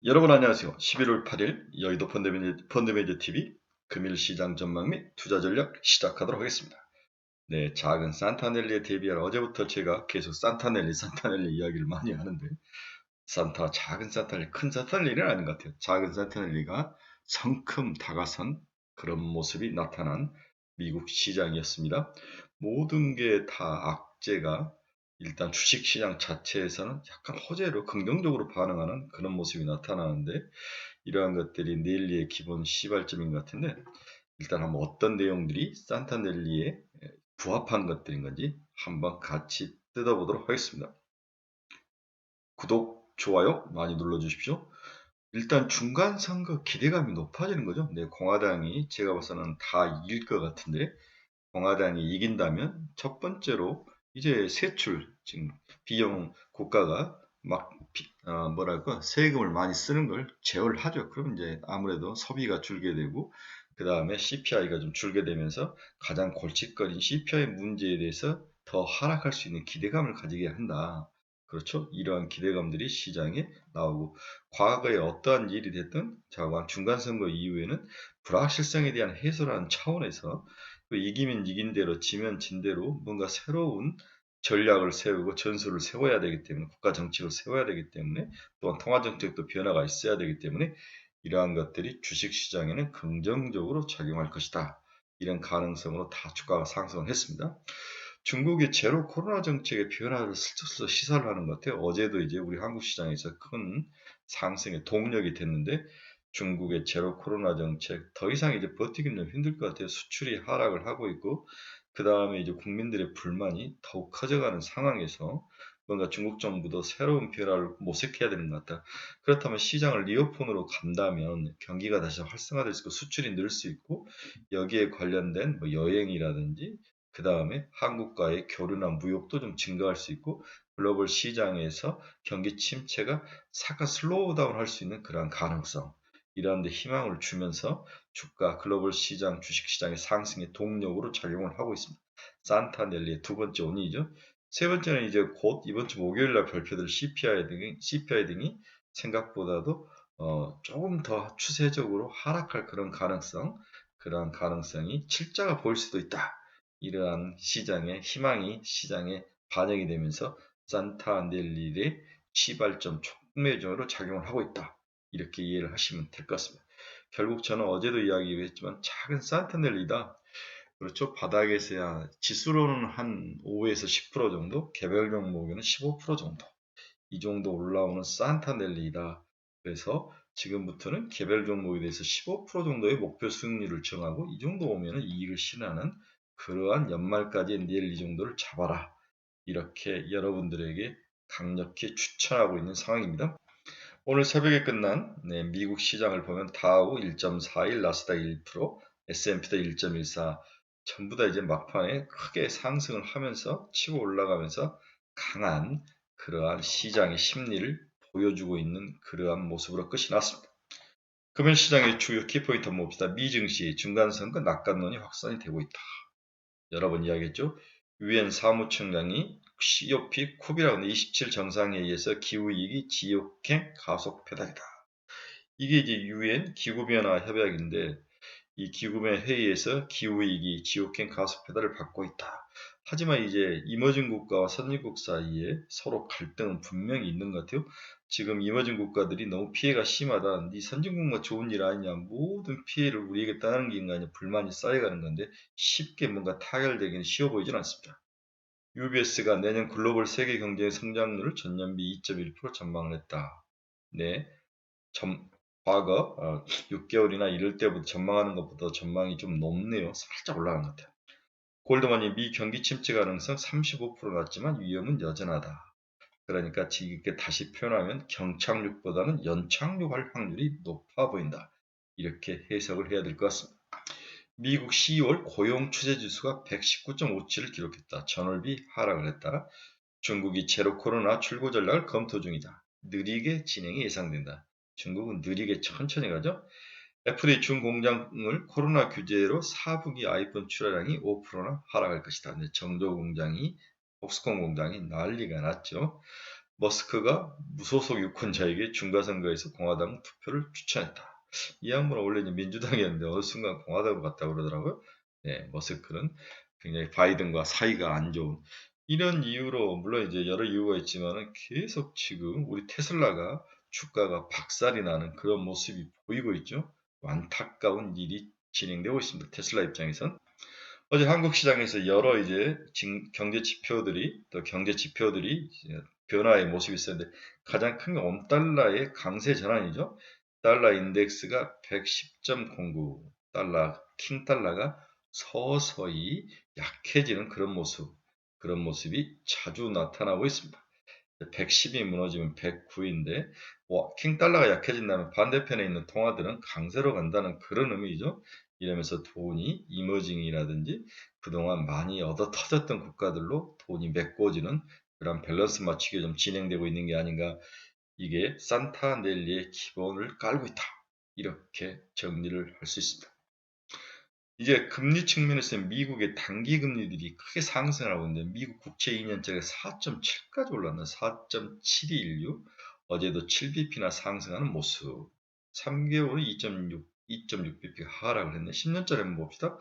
여러분 안녕하세요. 11월 8일 여의도 펀드매니저 TV 금일 시장 전망 및 투자 전략 시작하도록 하겠습니다. 네, 작은 산타넬리에 대비하여 어제부터 제가 계속 산타넬리 이야기를 많이 하는데 작은 산타넬리, 큰 산타넬리는 아닌 것 같아요. 작은 산타넬리가 성큼 다가선 그런 모습이 나타난 미국 시장이었습니다. 모든 게 다 악재가 일단 주식시장 자체에서는 약간 호재로 긍정적으로 반응하는 그런 모습이 나타나는데 이러한 것들이 넬리의 기본 시발점인 것 같은데 일단 한번 어떤 내용들이 산타넬리에 부합한 것들인 건지 한번 같이 뜯어보도록 하겠습니다. 구독, 좋아요 많이 눌러주십시오. 일단 중간 선거 기대감이 높아지는 거죠. 네, 공화당이 제가 봐서는 다 이길 것 같은데 공화당이 이긴다면 첫 번째로 이제 세출 지금 비용 국가가 막 뭐랄까 세금을 많이 쓰는 걸 제어를 하죠. 그럼 이제 아무래도 소비가 줄게 되고 그 다음에 CPI가 좀 줄게 되면서 가장 골칫거리인 CPI 문제에 대해서 더 하락할 수 있는 기대감을 가지게 한다. 그렇죠? 이러한 기대감들이 시장에 나오고 과거에 어떠한 일이 됐든 중간선거 이후에는 불확실성에 대한 해소라는 차원에서 이기면 이긴 대로 지면 진 대로 뭔가 새로운 전략을 세우고 전술을 세워야 되기 때문에 국가 정책을 세워야 되기 때문에 또한 통화 정책도 변화가 있어야 되기 때문에 이러한 것들이 주식시장에는 긍정적으로 작용할 것이다. 이런 가능성으로 다 주가가 상승을 했습니다. 중국의 제로 코로나 정책의 변화를 슬쩍슬쩍 시사를 하는 것 같아요. 어제도 이제 우리 한국 시장에서 큰 상승의 동력이 됐는데 중국의 제로 코로나 정책 더 이상 이제 버티기는 좀 힘들 것 같아요. 수출이 하락을 하고 있고 그 다음에 이제 국민들의 불만이 더욱 커져가는 상황에서 뭔가 중국 정부도 새로운 변화를 모색해야 되는 것 같다. 그렇다면 시장을 리오폰으로 간다면 경기가 다시 활성화될 수 있고 수출이 늘 수 있고 여기에 관련된 뭐 여행이라든지 그 다음에 한국과의 교류나 무역도 좀 증가할 수 있고 글로벌 시장에서 경기 침체가 잠깐 슬로우 다운 할 수 있는 그러한 가능성 이러한 데 희망을 주면서 주가 글로벌 시장 주식시장의 상승의 동력으로 작용을 하고 있습니다. 산타넬리의 두 번째 원인이죠. 세 번째는 이제 곧 이번 주 목요일 날 발표될 CPI 등이 생각보다도 조금 더 추세적으로 하락할 그런 가능성이 출자가 보일 수도 있다. 이러한 시장의 희망이 시장에 반영이 되면서 산타넬리의 시발점 촉매적으로 작용을 하고 있다. 이렇게 이해를 하시면 될 것 같습니다. 결국 저는 어제도 이야기했지만 작은 산타넬리다. 그렇죠. 바닥에서야 지수로는 한 5에서 10% 정도, 개별 종목에는 15% 정도. 이 정도 올라오는 산타넬리다. 그래서 지금부터는 개별 종목에 대해서 15% 정도의 목표 수익률을 정하고 이 정도 오면 이익을 실현하는 그러한 연말까지 넬리 정도를 잡아라. 이렇게 여러분들에게 강력히 추천하고 있는 상황입니다. 오늘 새벽에 끝난 미국 시장을 보면 다우 1.41, 나스닥 1%, S&P도 1.14 전부 다 이제 막판에 크게 상승을 하면서 치고 올라가면서 강한 그러한 시장의 심리를 보여주고 있는 그러한 모습으로 끝이 났습니다. 금일 시장의 주요 키포인트 한번 봅시다. 미증시 중간선거 낙관론이 확산이 되고 있다. 여러 번 이야기했죠. 유엔 사무총장이 COP 쿱이라고 27 정상회의에서 기후위기 지역행 가속 페달이다. 이게 이제 유엔 기후변화 협약인데 이 기구매 회의에서 기후위기, 지옥행 가속 페달을 받고 있다. 하지만 이제 이머징 국가와 선진국 사이에 서로 갈등은 분명히 있는 것 같아요. 지금 이머징 국가들이 너무 피해가 심하다. 네 선진국만 좋은 일 아니냐. 모든 피해를 우리에게 떠안는 게 아니냐. 불만이 쌓여가는 건데 쉽게 뭔가 타결되기는 쉬워 보이진 않습니다. UBS가 내년 글로벌 세계 경제의 성장률을 전년비 2.1% 전망을 했다. 네, 과거 6개월이나 이럴 때부터 전망하는 것보다 전망이 좀 높네요. 살짝 올라간 것 같아요. 골드만이 미 경기 침체 가능성 35% 났지만 위험은 여전하다. 그러니까 이렇게 다시 표현하면 경착륙보다는 연착륙할 확률이 높아 보인다. 이렇게 해석을 해야 될 것 같습니다. 미국 12월 고용 추세 지수가 119.57을 기록했다. 전월비 하락을 했다. 중국이 제로 코로나 출구 전략을 검토 중이다. 느리게 진행이 예상된다. 중국은 느리게 천천히 가죠. 애플이 중 공장을 코로나 규제로 4분기 아이폰 출하량이 5%나 하락할 것이다. 정조 공장이 폭스콘 공장이 난리가 났죠. 머스크가 무소속 유권자에게 중간선거에서 공화당 투표를 추천했다. 이 양반은 원래 이제 민주당이었는데 어느 순간 공화당으로 갔다고 그러더라고요. 네, 머스크는 굉장히 바이든과 사이가 안 좋은 이런 이유로 물론 이제 여러 이유가 있지만은 계속 지금 우리 테슬라가 주가가 박살이 나는 그런 모습이 보이고 있죠. 안타까운 일이 진행되고 있습니다. 테슬라 입장에선. 어제 한국 시장에서 여러 이제 경제 지표들이 또 경제 지표들이 이제 변화의 모습이 있었는데 가장 큰 게 원달러의 강세 전환이죠. 달러 인덱스가 110.09 달러, 킹 달러가 서서히 약해지는 그런 모습이 자주 나타나고 있습니다. 110이 무너지면 109인데 킹 달러가 약해진다면 반대편에 있는 통화들은 강세로 간다는 그런 의미죠. 이러면서 돈이 이머징이라든지 그동안 많이 얻어 터졌던 국가들로 돈이 메꿔지는 그런 밸런스 맞추기가 좀 진행되고 있는 게 아닌가. 이게 산타넬리의 기본을 깔고 있다. 이렇게 정리를 할 수 있습니다. 이제 금리 측면에서 미국의 단기 금리들이 크게 상승하고 있는데 미국 국채 2년짜리가 4.7까지 올랐나 4.716 어제도 7bp나 상승하는 모습 3개월은 2.6bp가 하락을 했네 10년짜리 한번 봅시다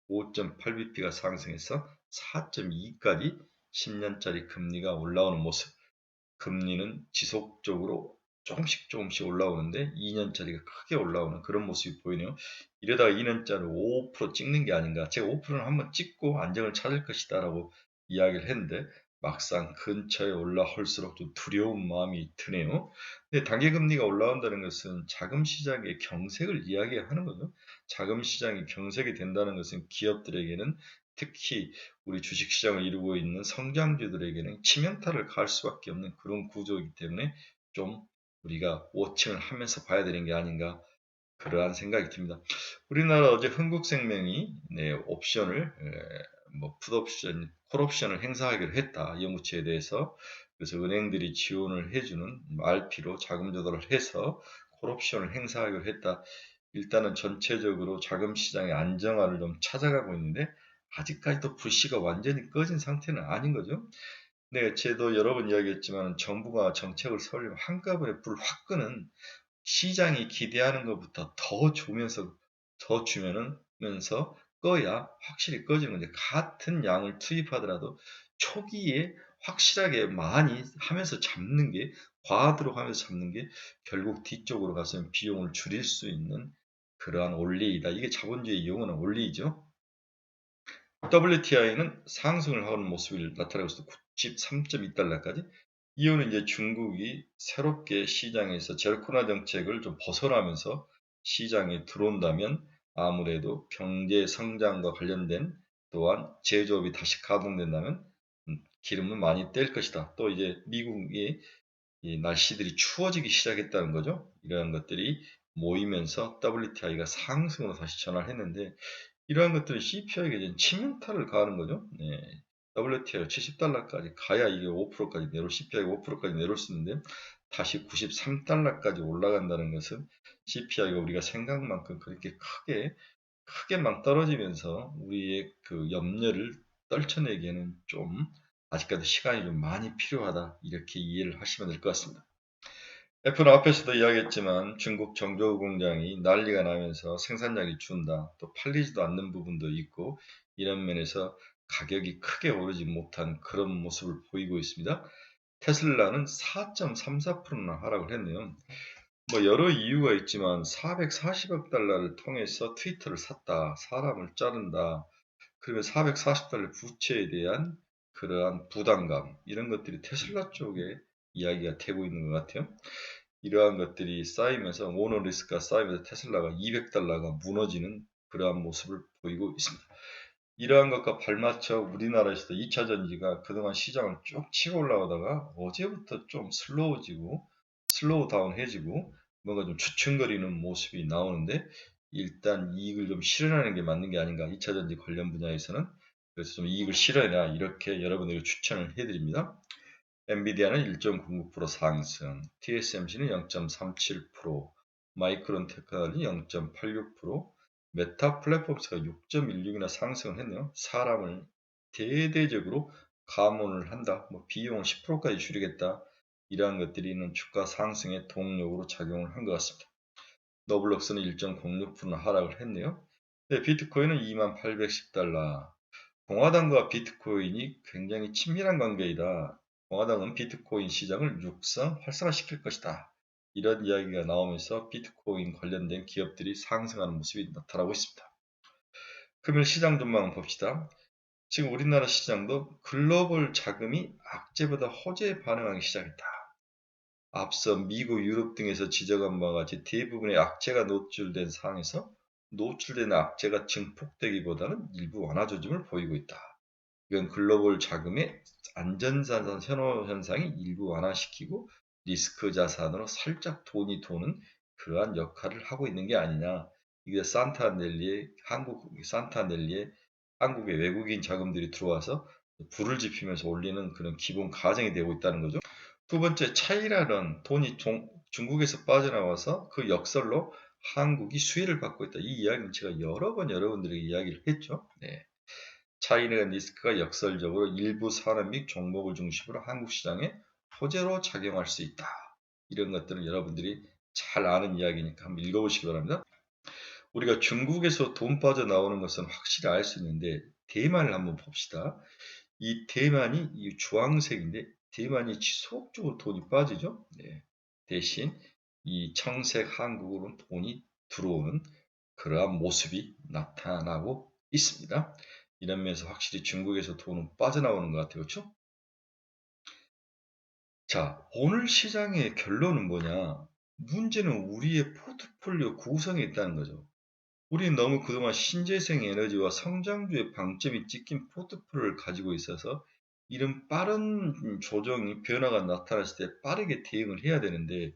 5.8bp가 상승해서 4.2까지 10년짜리 금리가 올라오는 모습 금리는 지속적으로 조금씩 올라오는데 2년짜리가 크게 올라오는 그런 모습이 보이네요. 이러다가 2년짜리 5% 찍는 게 아닌가. 제가 5%는 한번 찍고 안정을 찾을 것이다 라고 이야기를 했는데 막상 근처에 올라올수록 좀 두려운 마음이 드네요. 근데 단기금리가 올라온다는 것은 자금시장의 경색을 이야기하는 거죠. 자금시장이 경색이 된다는 것은 기업들에게는 특히 우리 주식시장을 이루고 있는 성장주들에게는 치명타를 가할 수밖에 없는 그런 구조이기 때문에 좀 우리가 워칭을 하면서 봐야 되는 게 아닌가 그러한 생각이 듭니다. 우리나라 어제 흥국생명이 옵션을 뭐 풋옵션, 콜옵션을 행사하기로 했다. 이영부채에 대해서 그래서 은행들이 지원을 해주는 RP로 자금 조달을 해서 콜옵션을 행사하기로 했다. 일단은 전체적으로 자금 시장의 안정화를 좀 찾아가고 있는데 아직까지도 불씨가 완전히 꺼진 상태는 아닌 거죠. 네, 제도 여러 번 이야기했지만 정부가 정책을 설립 한꺼번에 불 확 끄는 시장이 기대하는 것부터 더 주면서 꺼야 확실히 꺼지는 건데 같은 양을 투입하더라도 초기에 확실하게 많이 하면서 잡는 게 과하도록 하면서 잡는 게 결국 뒤쪽으로 가서 비용을 줄일 수 있는 그러한 원리이다. 이게 자본주의 용어는 원리이죠. WTI는 상승을 하는 모습이 나타나고 있어 93.2달러까지. 이유는 이제 중국이 새롭게 시장에서 제로 코로나 정책을 좀 벗어나면서 시장에 들어온다면 아무래도 경제 성장과 관련된 또한 제조업이 다시 가동된다면 기름은 많이 뗄 것이다. 또 이제 미국의 이 날씨들이 추워지기 시작했다는 거죠. 이러한 것들이 모이면서 WTI가 상승으로 다시 전환을 했는데 이러한 것들이 CPI에게 치명타를 가하는 거죠. 네. WTI가 70달러까지 가야 이게 5%까지 CPI가 5%까지 내려올 수 있는데 다시 93달러까지 올라간다는 것은 CPI가 우리가 생각만큼 그렇게 크게만 떨어지면서 우리의 그 염려를 떨쳐내기에는 좀 아직까지 시간이 좀 많이 필요하다 이렇게 이해를 하시면 될 것 같습니다. 애플은 앞에서도 이야기했지만 중국 정저우 공장이 난리가 나면서 생산량이 준다. 또 팔리지도 않는 부분도 있고 이런 면에서 가격이 크게 오르지 못한 그런 모습을 보이고 있습니다. 테슬라는 4.34%나 하락을 했네요. 뭐 여러 이유가 있지만 440억 달러를 통해서 트위터를 샀다. 사람을 자른다. 그러면 440달러 부채에 대한 그러한 부담감 이런 것들이 테슬라 쪽에 이야기가 되고 있는 것 같아요. 이러한 것들이 쌓이면서 모노리스크가 쌓이면서 테슬라가 200달러가 무너지는 그러한 모습을 보이고 있습니다. 이러한 것과 발맞춰 우리나라에서도 2차 전지가 그동안 시장을 쭉 치고 올라오다가 어제부터 좀 슬로우 다운해지고 뭔가 좀 주춤거리는 모습이 나오는데 일단 이익을 좀 실현하는 게 맞는 게 아닌가 2차 전지 관련 분야에서는 그래서 좀 이익을 실현해라 이렇게 여러분에게 추천을 해드립니다. 엔비디아는 1.09% 상승, TSMC는 0.37%, 마이크론 테크놀로지 0.86%, 메타 플랫폼스가 6.16이나 상승을 했네요. 사람을 대대적으로 감원을 한다. 뭐 비용을 10%까지 줄이겠다. 이러한 것들이 있는 주가 상승의 동력으로 작용을 한 것 같습니다. 노블록스는 1.06% 하락을 했네요. 네, 비트코인은 2810달러. 공화당과 비트코인이 굉장히 친밀한 관계이다. 공화당은 비트코인 시장을 육성, 활성화시킬 것이다. 이런 이야기가 나오면서 비트코인 관련된 기업들이 상승하는 모습이 나타나고 있습니다. 금일 시장 전망을 봅시다. 지금 우리나라 시장도 글로벌 자금이 악재보다 호재에 반응하기 시작했다. 앞서 미국, 유럽 등에서 지적한 바와 같이 대부분의 악재가 노출된 상황에서 노출된 악재가 증폭되기보다는 일부 완화 조짐을 보이고 있다. 이건 글로벌 자금의 안전자산 선호 현상이 일부 완화시키고 리스크 자산으로 살짝 돈이 도는 그러한 역할을 하고 있는 게 아니냐. 이게 산타넬리에 한국의 외국인 자금들이 들어와서 불을 지피면서 올리는 그런 기본 가정이 되고 있다는 거죠. 두 번째, 차이라는 돈이 중국에서 빠져나와서 그 역설로 한국이 수혜를 받고 있다. 이 이야기는 제가 여러 번 여러분들에게 이야기를 했죠. 네. 차이나 리스크가 역설적으로 일부 산업 및 종목을 중심으로 한국 시장에 호재로 작용할 수 있다. 이런 것들은 여러분들이 잘 아는 이야기니까 한번 읽어보시기 바랍니다. 우리가 중국에서 돈 빠져나오는 것은 확실히 알 수 있는데 대만을 한번 봅시다. 이 대만이 이 주황색인데 대만이 지속적으로 돈이 빠지죠. 네. 대신 이 청색 한국으로는 돈이 들어오는 그러한 모습이 나타나고 있습니다. 이런 면에서 확실히 중국에서 돈은 빠져나오는 것 같아요. 그렇죠? 자, 오늘 시장의 결론은 뭐냐? 문제는 우리의 포트폴리오 구성에 있다는 거죠. 우리는 너무 그동안 신재생 에너지와 성장주의 방점이 찍힌 포트폴리오를 가지고 있어서 이런 빠른 조정이 변화가 나타났을 때 빠르게 대응을 해야 되는데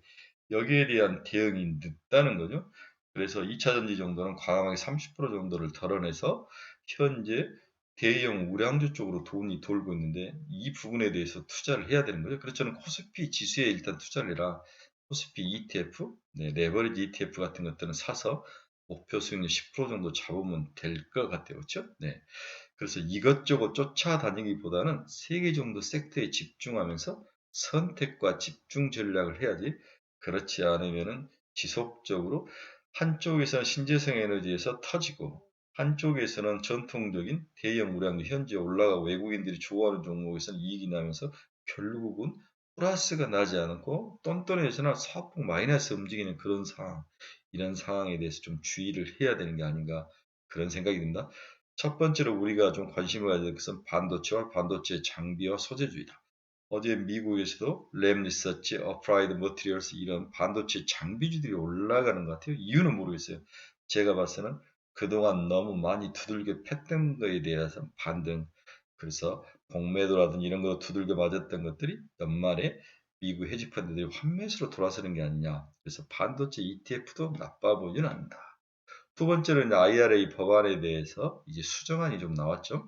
여기에 대한 대응이 늦다는 거죠. 그래서 2차전지 정도는 과감하게 30% 정도를 덜어내서 현재 대형 우량주 쪽으로 돈이 돌고 있는데 이 부분에 대해서 투자를 해야 되는 거죠. 그래서 저는 코스피 지수에 일단 투자를 해라. 코스피 ETF, 레버리지 ETF 같은 것들은 사서 목표 수익률 10% 정도 잡으면 될 것 같아요. 그렇죠? 네. 그래서 이것저것 쫓아다니기보다는 3개 정도 섹터에 집중하면서 선택과 집중 전략을 해야지 그렇지 않으면은 지속적으로 한쪽에서는 신재생 에너지에서 터지고 한쪽에서는 전통적인 대형 우량주 현재 올라가고 외국인들이 좋아하는 종목에서는 이익이 나면서 결국은 플러스가 나지 않고 똔똔해서나 사폭 마이너스 움직이는 그런 상황 이런 상황에 대해서 좀 주의를 해야 되는 게 아닌가 그런 생각이 듭니다. 첫 번째로 우리가 좀 관심을 가져야 될 것은 반도체와 반도체 장비와 소재주의다. 어제 미국에서도 램 리서치, 어프라이드 머티리얼스 이런 반도체 장비주들이 올라가는 것 같아요. 이유는 모르겠어요. 제가 봐서는 그동안 너무 많이 두들겨 팼던 거에 대해서 반등, 그래서 공매도라든지 이런 거 두들겨 맞았던 것들이 연말에 미국 헤지펀드들이 환매수로 돌아서는 게 아니냐. 그래서 반도체 ETF도 나빠 보이지는 않는다. 두 번째는 IRA 법안에 대해서 이제 수정안이 좀 나왔죠.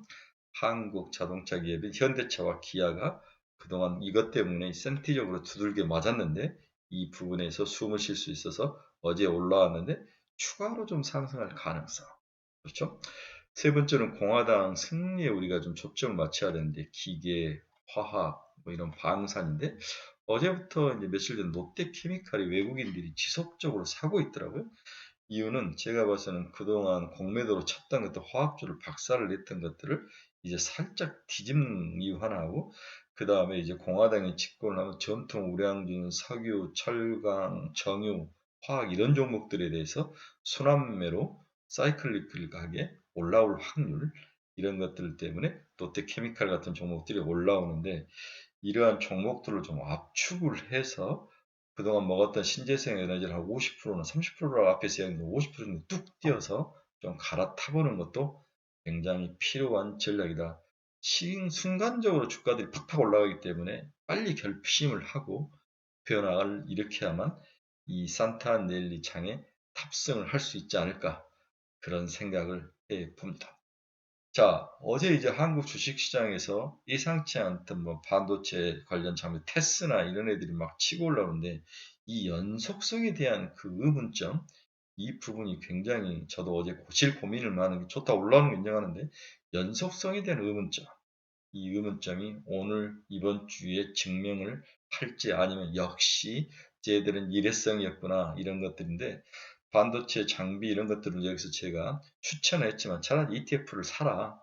한국 자동차 기업인 현대차와 기아가 그동안 이것 때문에 센티적으로 두들겨 맞았는데 이 부분에서 숨을 쉴 수 있어서 어제 올라왔는데 추가로 좀 상승할 가능성. 그렇죠? 세 번째는 공화당 승리에 우리가 좀 초점을 맞춰야 되는데 기계, 화학, 뭐 이런 방산인데 어제부터 이제 며칠 전 롯데케미칼이 외국인들이 지속적으로 사고 있더라고요. 이유는 제가 봐서는 그동안 공매도로 쳤던 것들 화학주를 박살을 냈던 것들을 이제 살짝 뒤집는 이유 하나하고 그 다음에 이제 공화당이 집권을 하면 전통 우량주, 석유, 철강, 정유, 화학 이런 종목들에 대해서 순환매로 사이클리컬하게 올라올 확률 이런 것들 때문에 롯데케미칼 같은 종목들이 올라오는데 이러한 종목들을 좀 압축을 해서 그동안 먹었던 신재생 에너지를 한 50%나 30%를 앞에서 이야기했는데 50% 정도 뚝 띄어서 좀 갈아타보는 것도 굉장히 필요한 전략이다. 순간적으로 주가들이 팍팍 올라가기 때문에 빨리 결심을 하고 변화를 일으켜야만 이 산타넬리 창에 탑승을 할 수 있지 않을까 그런 생각을 해 봅니다. 자, 어제 이제 한국 주식시장에서 예상치 않던 뭐 반도체 관련 장비, 테스나 이런 애들이 막 치고 올라오는데 이 연속성에 대한 그 의문점, 이 부분이 굉장히 저도 어제 고칠 고민을 많은 게 좋다 올라오는 거 인정하는데 연속성에 대한 의문점, 이 의문점이 오늘 이번 주에 증명을 할지 아니면 역시 쟤들은 일회성이었구나 이런 것들인데 반도체 장비 이런 것들을 여기서 제가 추천했지만 차라리 ETF를 사라.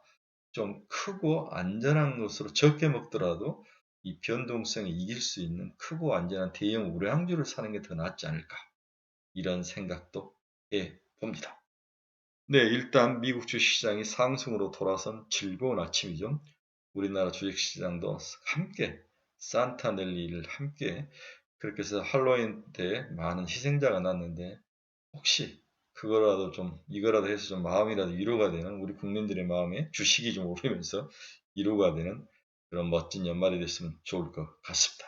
좀 크고 안전한 것으로 적게 먹더라도 이 변동성에 이길 수 있는 크고 안전한 대형 우량주를 사는 게 더 낫지 않을까 이런 생각도 해 봅니다. 네, 일단 미국 주식시장이 상승으로 돌아선 즐거운 아침이죠. 우리나라 주식시장도 함께 산타 넬리를 함께 그렇게 해서 할로윈 때 많은 희생자가 났는데 혹시 그거라도 좀 이거라도 해서 좀 마음이라도 위로가 되는 우리 국민들의 마음에 주식이 좀 오르면서 위로가 되는 그런 멋진 연말이 됐으면 좋을 것 같습니다.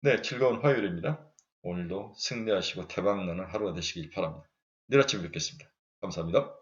네, 즐거운 화요일입니다. 오늘도 승리하시고 대박나는 하루가 되시길 바랍니다. 내일 아침에 뵙겠습니다. 감사합니다.